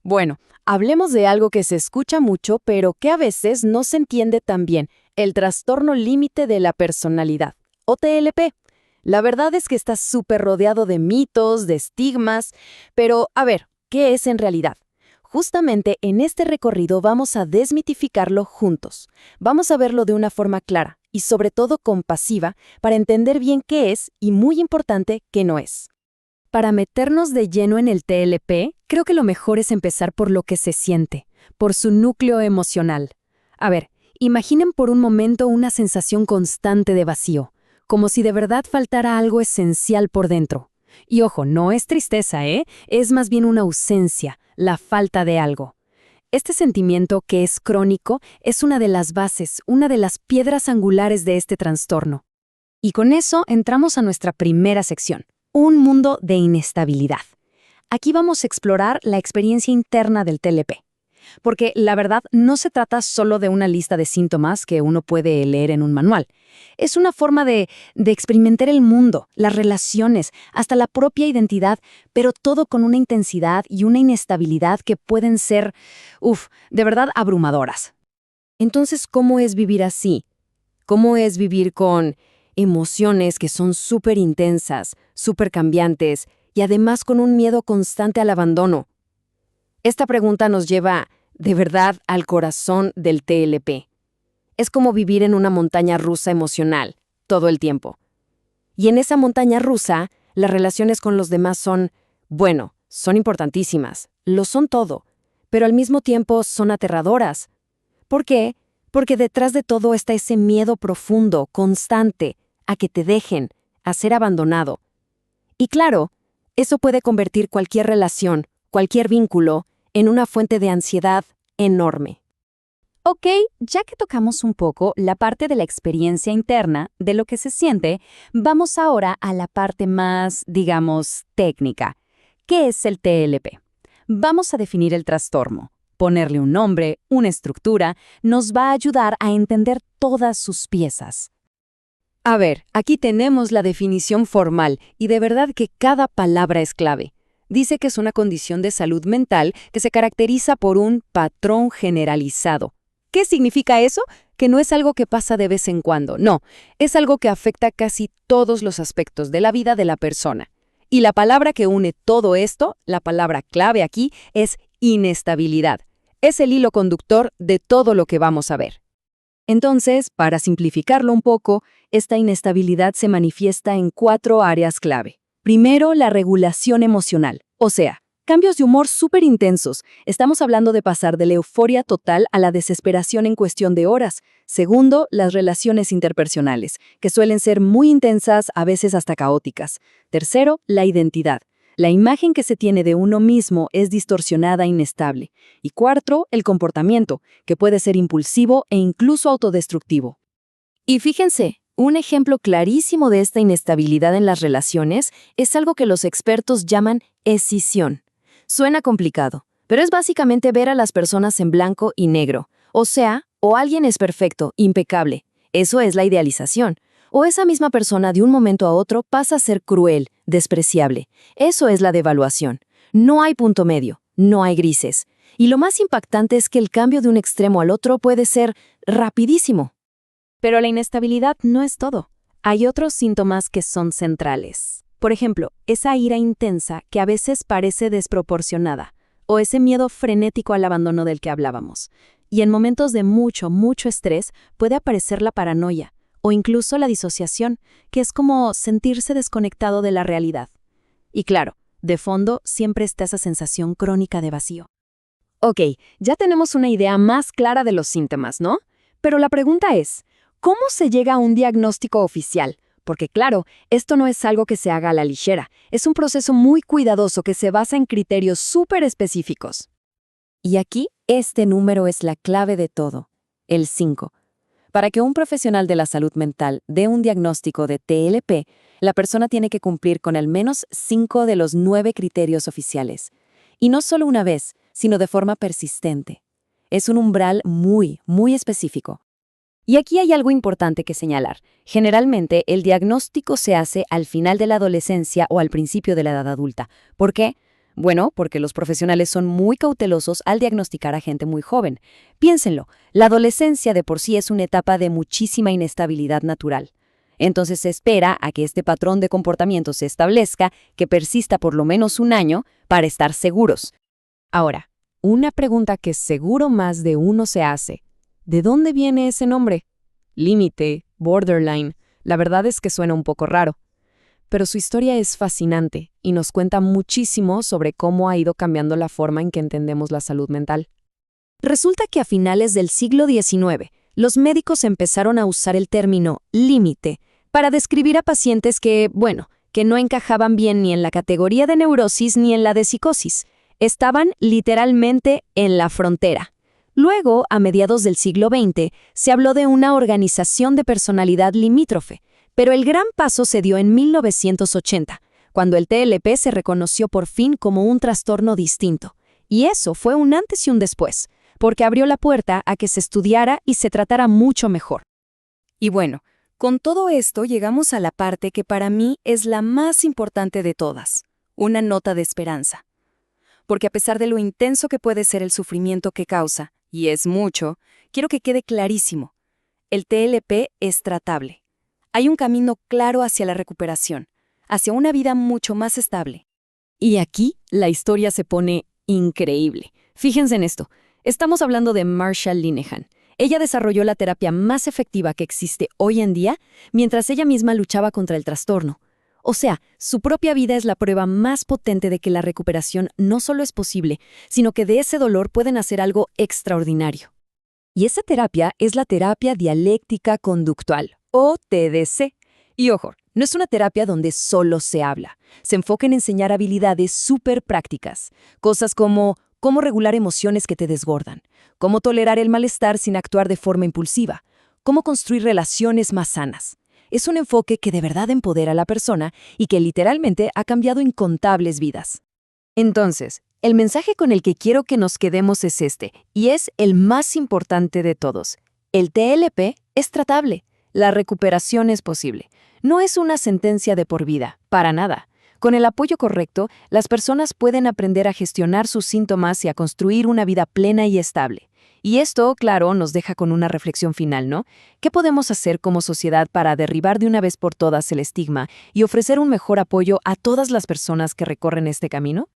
Bueno, hablemos de algo que se escucha mucho, pero que a veces no se entiende tan bien, el trastorno límite de la personalidad, o TLP. La verdad es que está súper rodeado de mitos, de estigmas, pero a ver, ¿qué es en realidad? Justamente en este recorrido vamos a desmitificarlo juntos. Vamos a verlo de una forma clara y sobre todo compasiva para entender bien qué es y, muy importante, qué no es. Para meternos de lleno en el TLP, creo que lo mejor es empezar por lo que se siente, por su núcleo emocional. A ver, imaginen por un momento una sensación constante de vacío, como si de verdad faltara algo esencial por dentro. Y ojo, no es tristeza, ¿eh? Es más bien una ausencia, la falta de algo. Este sentimiento, que es crónico, es una de las bases, una de las piedras angulares de este trastorno. Y con eso entramos a nuestra primera sección. Un mundo de inestabilidad. Aquí vamos a explorar la experiencia interna del TLP. Porque la verdad no se trata solo de una lista de síntomas que uno puede leer en un manual. Es una forma de experimentar el mundo, las relaciones, hasta la propia identidad, pero todo con una intensidad y una inestabilidad que pueden ser, de verdad abrumadoras. Entonces, ¿cómo es vivir así? ¿Cómo es vivir con emociones que son súper intensas, súper cambiantes y además con un miedo constante al abandono? Esta pregunta nos lleva, de verdad, al corazón del TLP. Es como vivir en una montaña rusa emocional, todo el tiempo. Y en esa montaña rusa, las relaciones con los demás son importantísimas, lo son todo, pero al mismo tiempo son aterradoras. ¿Por qué? Porque detrás de todo está ese miedo profundo, constante, a que te dejen, a ser abandonado. Y claro, eso puede convertir cualquier relación, cualquier vínculo, en una fuente de ansiedad enorme. Ok, ya que tocamos un poco la parte de la experiencia interna, de lo que se siente, vamos ahora a la parte más, digamos, técnica. ¿Qué es el TLP? Vamos a definir el trastorno. Ponerle un nombre, una estructura, nos va a ayudar a entender todas sus piezas. A ver, aquí tenemos la definición formal y de verdad que cada palabra es clave. Dice que es una condición de salud mental que se caracteriza por un patrón generalizado. ¿Qué significa eso? Que no es algo que pasa de vez en cuando, no, es algo que afecta casi todos los aspectos de la vida de la persona. Y la palabra que une todo esto, la palabra clave aquí, es inestabilidad. Es el hilo conductor de todo lo que vamos a ver. Entonces, para simplificarlo un poco, esta inestabilidad se manifiesta en 4 áreas clave. Primero, la regulación emocional, o sea, cambios de humor súper intensos. Estamos hablando de pasar de la euforia total a la desesperación en cuestión de horas. Segundo, las relaciones interpersonales, que suelen ser muy intensas, a veces hasta caóticas. Tercero, la identidad. La imagen que se tiene de uno mismo es distorsionada e inestable. Y cuarto, el comportamiento, que puede ser impulsivo e incluso autodestructivo. Y fíjense, un ejemplo clarísimo de esta inestabilidad en las relaciones es algo que los expertos llaman escisión. Suena complicado, pero es básicamente ver a las personas en blanco y negro. O sea, o alguien es perfecto, impecable. Eso es la idealización. O esa misma persona de un momento a otro pasa a ser cruel, despreciable. Eso es la devaluación. No hay punto medio, no hay grises. Y lo más impactante es que el cambio de un extremo al otro puede ser rapidísimo. Pero la inestabilidad no es todo. Hay otros síntomas que son centrales. Por ejemplo, esa ira intensa que a veces parece desproporcionada, o ese miedo frenético al abandono del que hablábamos. Y en momentos de mucho estrés puede aparecer la paranoia, o incluso la disociación, que es como sentirse desconectado de la realidad. Y claro, de fondo siempre está esa sensación crónica de vacío. Ok, ya tenemos una idea más clara de los síntomas, ¿no? Pero la pregunta es, ¿cómo se llega a un diagnóstico oficial? Porque claro, esto no es algo que se haga a la ligera, es un proceso muy cuidadoso que se basa en criterios súper específicos. Y aquí, este número es la clave de todo, el 5. Para que un profesional de la salud mental dé un diagnóstico de TLP, la persona tiene que cumplir con al menos 5 de los 9 criterios oficiales. Y no solo una vez, sino de forma persistente. Es un umbral muy específico. Y aquí hay algo importante que señalar. Generalmente, el diagnóstico se hace al final de la adolescencia o al principio de la edad adulta. ¿Por qué? Bueno, porque los profesionales son muy cautelosos al diagnosticar a gente muy joven. Piénsenlo, la adolescencia de por sí es una etapa de muchísima inestabilidad natural. Entonces se espera a que este patrón de comportamiento se establezca, que persista por lo menos un año, para estar seguros. Ahora, una pregunta que seguro más de uno se hace. ¿De dónde viene ese nombre? Límite, borderline. La verdad es que suena un poco raro. Pero su historia es fascinante y nos cuenta muchísimo sobre cómo ha ido cambiando la forma en que entendemos la salud mental. Resulta que a finales del siglo XIX, los médicos empezaron a usar el término límite para describir a pacientes que no encajaban bien ni en la categoría de neurosis ni en la de psicosis. Estaban literalmente en la frontera. Luego, a mediados del siglo XX, se habló de una organización de personalidad limítrofe, pero el gran paso se dio en 1980, cuando el TLP se reconoció por fin como un trastorno distinto. Y eso fue un antes y un después, porque abrió la puerta a que se estudiara y se tratara mucho mejor. Y bueno, con todo esto llegamos a la parte que para mí es la más importante de todas, una nota de esperanza. Porque a pesar de lo intenso que puede ser el sufrimiento que causa, y es mucho, quiero que quede clarísimo. El TLP es tratable. Hay un camino claro hacia la recuperación, hacia una vida mucho más estable. Y aquí la historia se pone increíble. Fíjense en esto. Estamos hablando de Marsha Linehan. Ella desarrolló la terapia más efectiva que existe hoy en día, mientras ella misma luchaba contra el trastorno. O sea, su propia vida es la prueba más potente de que la recuperación no solo es posible, sino que de ese dolor pueden hacer algo extraordinario. Y esa terapia es la terapia dialéctica conductual, o TDC. Y ojo, no es una terapia donde solo se habla. Se enfoca en enseñar habilidades súper prácticas. Cosas como cómo regular emociones que te desbordan, cómo tolerar el malestar sin actuar de forma impulsiva, cómo construir relaciones más sanas. Es un enfoque que de verdad empodera a la persona y que literalmente ha cambiado incontables vidas. Entonces, el mensaje con el que quiero que nos quedemos es este, y es el más importante de todos. El TLP es tratable. La recuperación es posible. No es una sentencia de por vida, para nada. Con el apoyo correcto, las personas pueden aprender a gestionar sus síntomas y a construir una vida plena y estable. Y esto, claro, nos deja con una reflexión final, ¿no? ¿Qué podemos hacer como sociedad para derribar de una vez por todas el estigma y ofrecer un mejor apoyo a todas las personas que recorren este camino?